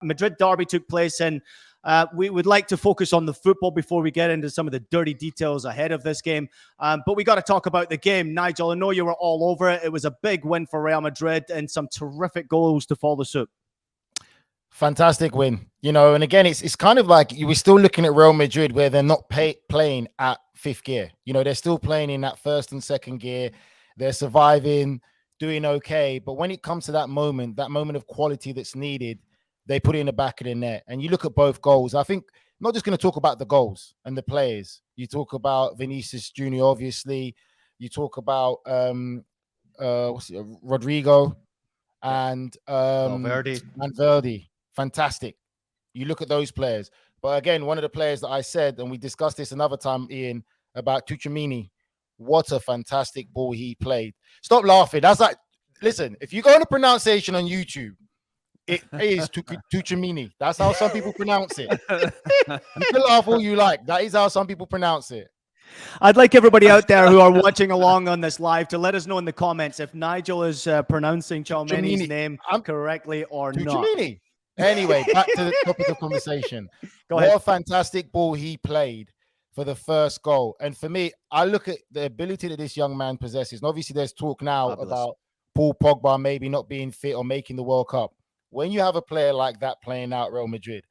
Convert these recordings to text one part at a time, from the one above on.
Madrid derby took place, and we would like to focus on the football before we get into some of the dirty details ahead of this game. But we got to talk about the game. Nigel, I know you were all over it. It was a big win for Real Madrid and some terrific goals to follow suit. Fantastic win, and again, it's kind of like you were still looking at Real Madrid where they're not playing at fifth gear. They're still playing in that first and second gear. They're surviving, doing okay. But when it comes to that moment of quality that's needed, they put it in the back of the net. And you look at both goals. I think I'm not just going to talk about the goals and the players. You talk about Vinicius Junior, obviously. You talk about Rodrigo and Valverde. Fantastic. You look at those players. But again, one of the players that I said, and we discussed this another time, Ian, about Tchouaméni. What a fantastic ball he played. Stop laughing. That's like, listen, if you go on the pronunciation on YouTube, it is Tchouaméni. That's how some people pronounce it. You can laugh all you like. That is how some people pronounce it. I'd like everybody out there who are watching along on this live to let us know in the comments if Nigel is pronouncing Tchouaméni's name correctly or not. Anyway, back to the topic of conversation. What a fantastic ball he played for the first goal. And for me, I look at the ability that this young man possesses. And obviously, there's talk now about Paul Pogba maybe not being fit or making the World Cup. When you have a player like that playing out Real Madrid,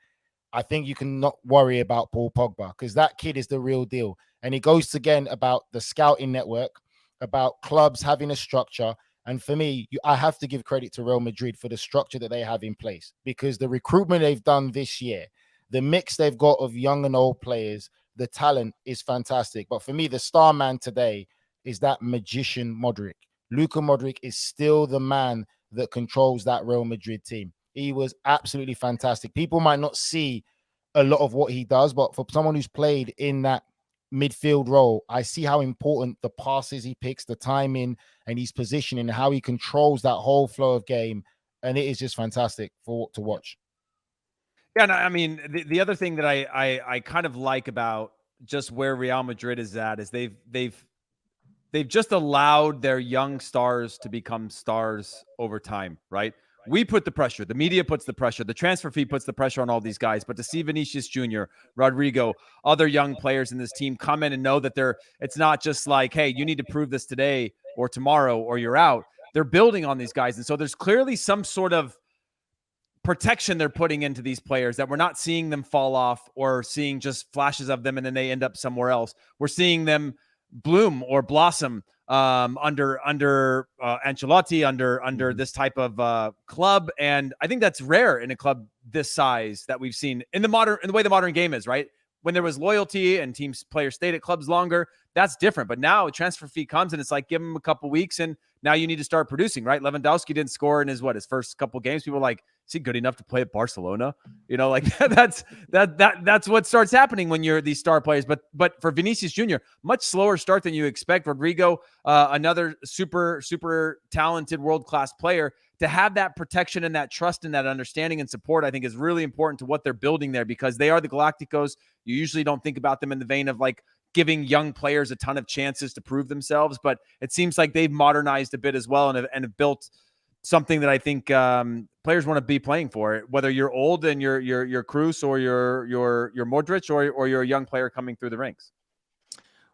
I think you can not worry about Paul Pogba because that kid is the real deal. And it goes again about the scouting network, about clubs having a structure. And for me, I have to give credit to Real Madrid for the structure that they have in place because the recruitment they've done this year, the mix they've got of young and old players, the talent is fantastic. But for me, the star man today is that magician Modric. Luka Modric is still the man that controls that Real Madrid team. He was absolutely fantastic. People might not see a lot of what he does, but for someone who's played in that midfield role, I see how important the passes he picks, the timing, and his positioning, and how he controls that whole flow of game. And it is just fantastic to watch. Yeah, no, I mean, the other thing that I kind of like about just where Real Madrid is at is they've just allowed their young stars to become stars over time, right? We put the pressure. The media puts the pressure. The transfer fee puts the pressure on all these guys. But to see Vinicius Junior, Rodrigo, other young players in this team come in and know that it's not just like, hey, you need to prove this today or tomorrow or you're out. They're building on these guys. And so there's clearly some sort of protection they're putting into these players that we're not seeing them fall off or seeing just flashes of them and then they end up somewhere else. We're seeing them bloom or blossom under Ancelotti, under this type of club. And I think that's rare in a club this size that we've seen in the way the modern game is, right? When there was loyalty and players stayed at clubs longer, that's different. But now a transfer fee comes and it's like, give him a couple weeks and now you need to start producing, right? Lewandowski didn't score in his first couple games. People were like, is he good enough to play at Barcelona? That's what starts happening when you're these star players. But for Vinicius Junior, much slower start than you expect. Rodrigo, another super talented world-class player, to have that protection and that trust and that understanding and support, I think is really important to what they're building there because they are the Galacticos. You usually don't think about them in the vein of like giving young players a ton of chances to prove themselves, but it seems like they've modernized a bit as well and have built something that I think players want to be playing for, whether you're old and you're Kroos or you're Modric or you're a young player coming through the ranks.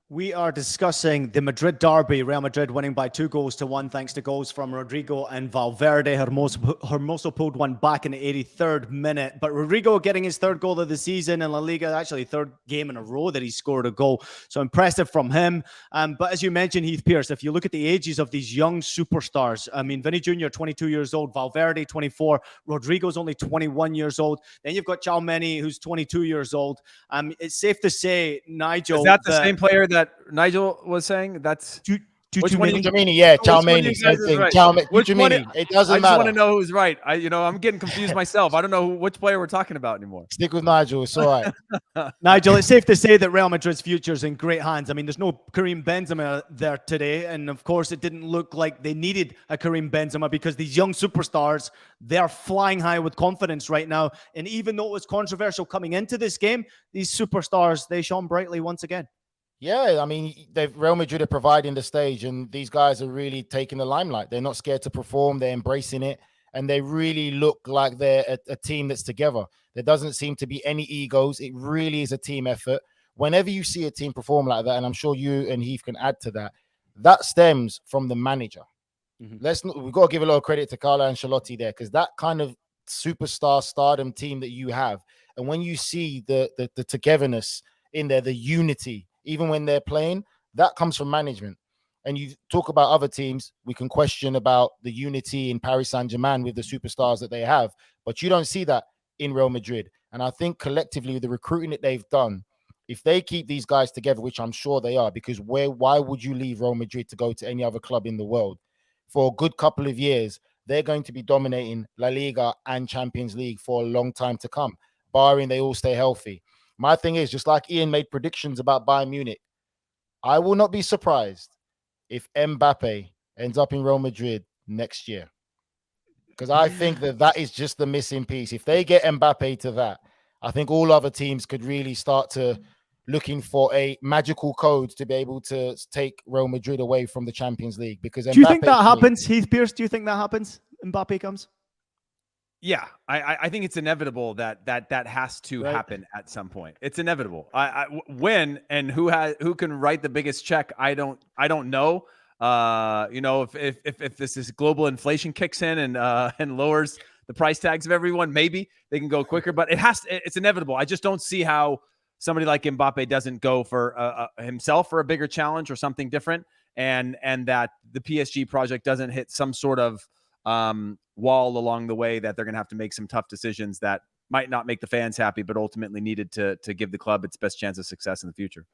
We are discussing the Madrid derby. Real Madrid winning by 2-1 thanks to goals from Rodrigo and Valverde. Hermoso pulled one back in the 83rd minute. But Rodrigo getting his third goal of the season in La Liga, actually third game in a row that he scored a goal. So impressive from him. But as you mentioned, Heath Pierce, if you look at the ages of these young superstars, I mean, Vinny Jr., 22 years old, Valverde, 24, Rodrigo's only 21 years old. Then you've got Tchouaméni, who's 22 years old. It's safe to say, Nigel... Is that the same player that Nigel was saying? That's Tchouaméni, yeah, Tchouaméni, same thing. Right? Tchouaméni, it doesn't matter. I just want to know who's right. I'm getting confused myself. I don't know which player we're talking about anymore. Stick with Nigel, it's all right. Nigel, it's safe to say that Real Madrid's future is in great hands. I mean, there's no Karim Benzema there today, and of course, it didn't look like they needed a Karim Benzema because these young superstars, they're flying high with confidence right now. And even though it was controversial coming into this game, these superstars, they shone brightly once again. Yeah, I mean, Real Madrid are providing the stage, and these guys are really taking the limelight. They're not scared to perform. They're embracing it. and they really look like they're a team that's together. There doesn't seem to be any egos. It really is a team effort. Whenever you see a team perform like that, and I'm sure you and Heath can add to that, that stems from the manager. We've got to give a lot of credit to Carlo Ancelotti there, because that kind of superstar stardom team that you have, and when you see the togetherness in there, the unity, even when they're playing, that comes from management. And you talk about other teams, we can question about the unity in Paris Saint-Germain with the superstars that they have, but you don't see that in Real Madrid. And I think collectively, with the recruiting that they've done, if they keep these guys together, which I'm sure they are, because why would you leave Real Madrid to go to any other club in the world? For a good couple of years, they're going to be dominating La Liga and Champions League for a long time to come, barring they all stay healthy. My thing is, just like Ian made predictions about Bayern Munich, I will not be surprised if Mbappe ends up in Real Madrid next year. Because I think that is just the missing piece. If they get Mbappe to that, I think all other teams could really start to looking for a magical code to be able to take Real Madrid away from the Champions League. Because do you think that happens, Heath Pierce? Do you think that happens? Mbappe comes? Yeah, I think it's inevitable that has to happen at some point. It's inevitable. When and who can write the biggest check? I don't know. If this global inflation kicks in and lowers the price tags of everyone, maybe they can go quicker. But it's inevitable. I just don't see how somebody like Mbappe doesn't go for himself for a bigger challenge or something different, and that the PSG project doesn't hit some sort of wall along the way that they're going to have to make some tough decisions that might not make the fans happy, but ultimately needed to give the club its best chance of success in the future.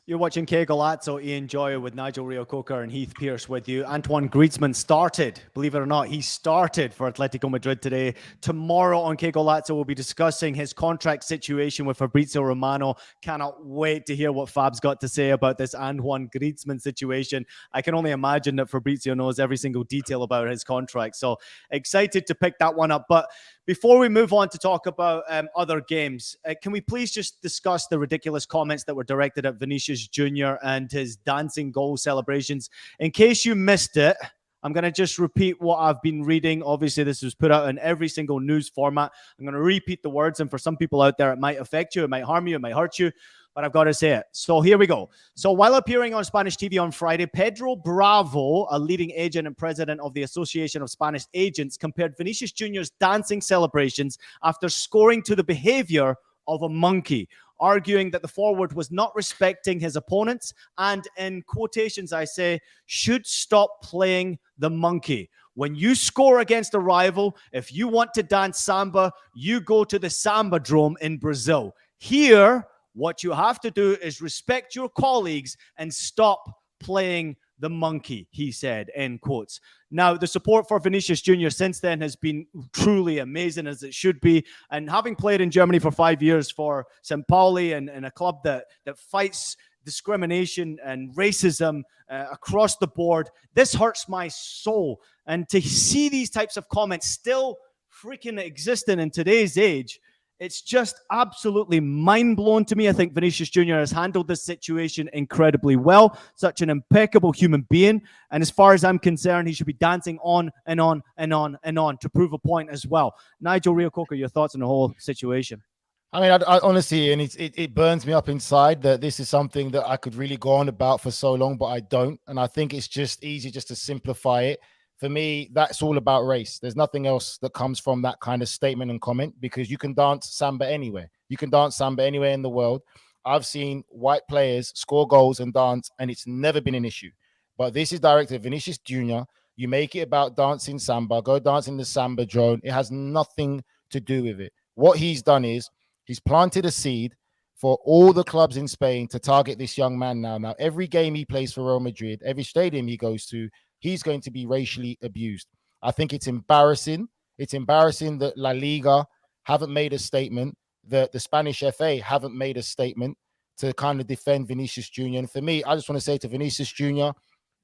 You're watching Qué Golazo, Ian Joya with Nigel reo-coker and Heath Pierce with you. Antoine Griezmann started, believe it or not, he started for Atletico Madrid today. Tomorrow on Qué Golazo, we'll be discussing his contract situation with Fabrizio Romano. Cannot wait to hear what Fab's got to say about this Antoine Griezmann situation. I can only imagine that Fabrizio knows every single detail about his contract. So excited to pick that one up. But before we move on to talk about other games, can we please just discuss the ridiculous comments that were directed at Vinicius Junior and his dancing goal celebrations? In case you missed it, I'm going to just repeat what I've been reading. Obviously, this was put out in every single news format. I'm going to repeat the words, and for some people out there, it might affect you, it might harm you, it might hurt you, but I've got to say it. So here we go. So while appearing on Spanish TV on Friday, Pedro Bravo, a leading agent and president of the Association of Spanish Agents, compared Vinicius Junior's dancing celebrations after scoring to the behavior of a monkey, arguing that the forward was not respecting his opponents and, in quotations, I say, should stop playing the monkey. When you score against a rival, if you want to dance samba, you go to the Samba Drome in Brazil. Here, what you have to do is respect your colleagues and stop playing the monkey, he said, end quotes. Now, the support for Vinicius Junior since then has been truly amazing, as it should be. And having played in Germany for 5 years for St. Pauli and a club that fights discrimination and racism across the board, this hurts my soul. And to see these types of comments still freaking existing in today's age, it's just absolutely mind-blowing to me. I think Vinicius Junior has handled this situation incredibly well. Such an impeccable human being. And as far as I'm concerned, he should be dancing on and on and on and on to prove a point as well. Nigel reo-coker, your thoughts on the whole situation? I mean, I honestly, and it burns me up inside that this is something that I could really go on about for so long, but I don't. And I think it's just easy just to simplify it. For me, that's all about race. There's nothing else that comes from that kind of statement and comment, because you can dance samba anywhere. You can dance samba anywhere in the world. I've seen white players score goals and dance, and it's never been an issue. But this is directed at Vinicius Junior. You make it about dancing samba, go dance in the Samba Drome. It has nothing to do with it. What he's done is he's planted a seed for all the clubs in Spain to target this young man now. Now, every game he plays for Real Madrid, every stadium he goes to, he's going to be racially abused. I think it's embarrassing. It's embarrassing that La Liga haven't made a statement, that the Spanish FA haven't made a statement to kind of defend Vinicius Junior. And for me, I just want to say to Vinicius Junior,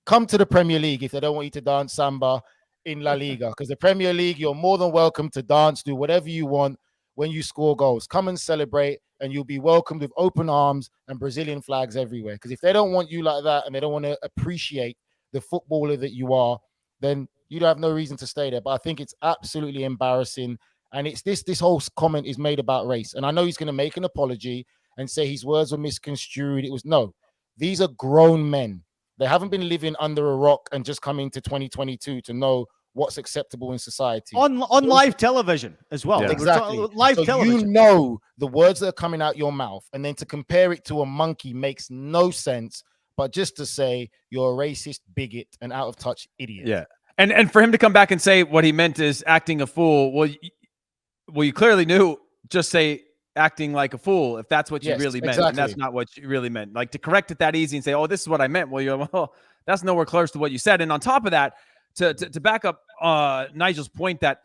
come to the Premier League if they don't want you to dance samba in La Liga, because the Premier League, you're more than welcome to dance, do whatever you want when you score goals. Come and celebrate, and you'll be welcomed with open arms and Brazilian flags everywhere. Because if they don't want you like that and they don't want to appreciate the footballer that you are, then you have no reason to stay there. But I think it's absolutely embarrassing. And it's this whole comment is made about race. And I know he's going to make an apology and say his words were misconstrued. It was no. These are grown men. They haven't been living under a rock and just come into 2022 to know what's acceptable in society. On live television as well. Yeah. Exactly. Live television. You know the words that are coming out your mouth, and then to compare it to a monkey makes no sense. But just to say you're a racist, bigot, and out of touch idiot. Yeah. And for him to come back and say what he meant is acting a fool. Well, you clearly knew. Just say acting like a fool if that's what you really meant. Exactly. And that's not what you really meant. Like to correct it that easy and say, oh, this is what I meant. Well, that's nowhere close to what you said. And on top of that, to back up Nigel's point that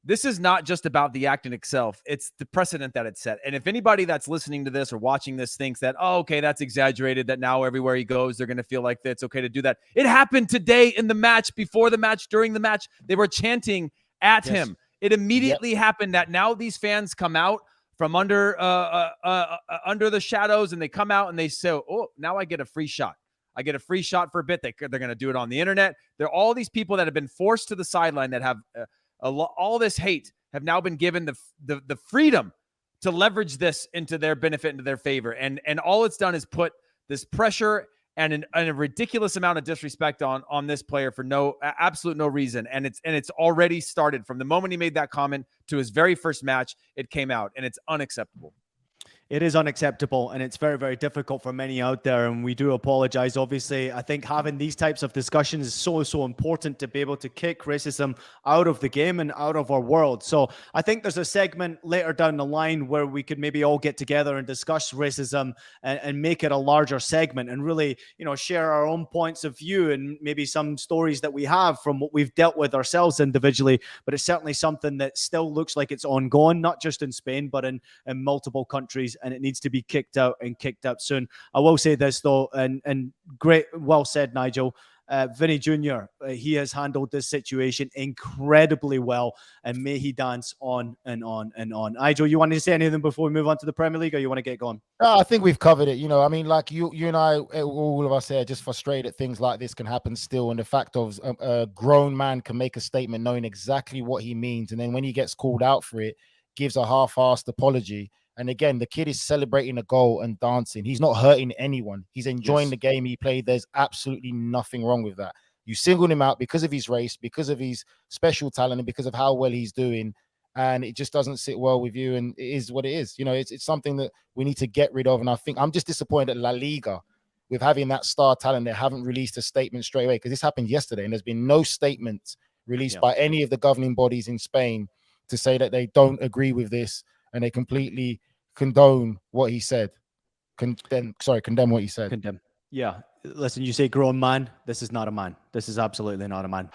this is not just about the act in itself. It's the precedent that it set. And if anybody that's listening to this or watching this thinks that, oh, okay, that's exaggerated, that now everywhere he goes, they're going to feel like it's okay to do that. It happened today in the match, before the match, during the match. They were chanting at him. It immediately happened that now these fans come out from under the shadows, and they come out and they say, oh, now I get a free shot. I get a free shot for a bit. They're going to do it on the internet. There are all these people that have been forced to the sideline that have all this hate have now been given the freedom to leverage this into their benefit, into their favor. And all it's done is put this pressure and a ridiculous amount of disrespect on this player for absolute no reason. And it's already started from the moment he made that comment to his very first match. It came out, and it's unacceptable. It is unacceptable, and it's very, very difficult for many out there, and we do apologize. Obviously, I think having these types of discussions is so important to be able to kick racism out of the game and out of our world. So I think there's a segment later down the line where we could maybe all get together and discuss racism and make it a larger segment and really, share our own points of view and maybe some stories that we have from what we've dealt with ourselves individually. But it's certainly something that still looks like it's ongoing, not just in Spain, but in multiple countries. And it needs to be kicked out soon. I will say this though, and great, well said, Nigel. Vinny Junior, he has handled this situation incredibly well, and may he dance on and on and on. Nigel, you want to say anything before we move on to the Premier League, or you want to get going? I think we've covered it. I mean, like you and I, all of us here, just frustrated things like this can happen still, and the fact of a grown man can make a statement knowing exactly what he means, and then when he gets called out for it, gives a half-assed apology. And again, the kid is celebrating a goal and dancing. He's not hurting anyone. He's enjoying the game he played. There's absolutely nothing wrong with that. You singled him out because of his race, because of his special talent, and because of how well he's doing. And it just doesn't sit well with you. And it is what it is. It's something that we need to get rid of. And I think I'm just disappointed at La Liga with having that star talent. They haven't released a statement straight away, because this happened yesterday and there's been no statement released by any of the governing bodies in Spain to say that they don't agree with this and they completely condone what he said. Condemn what he said. Condemn. Yeah. Listen, you say grown man. This is not a man. This is absolutely not a man.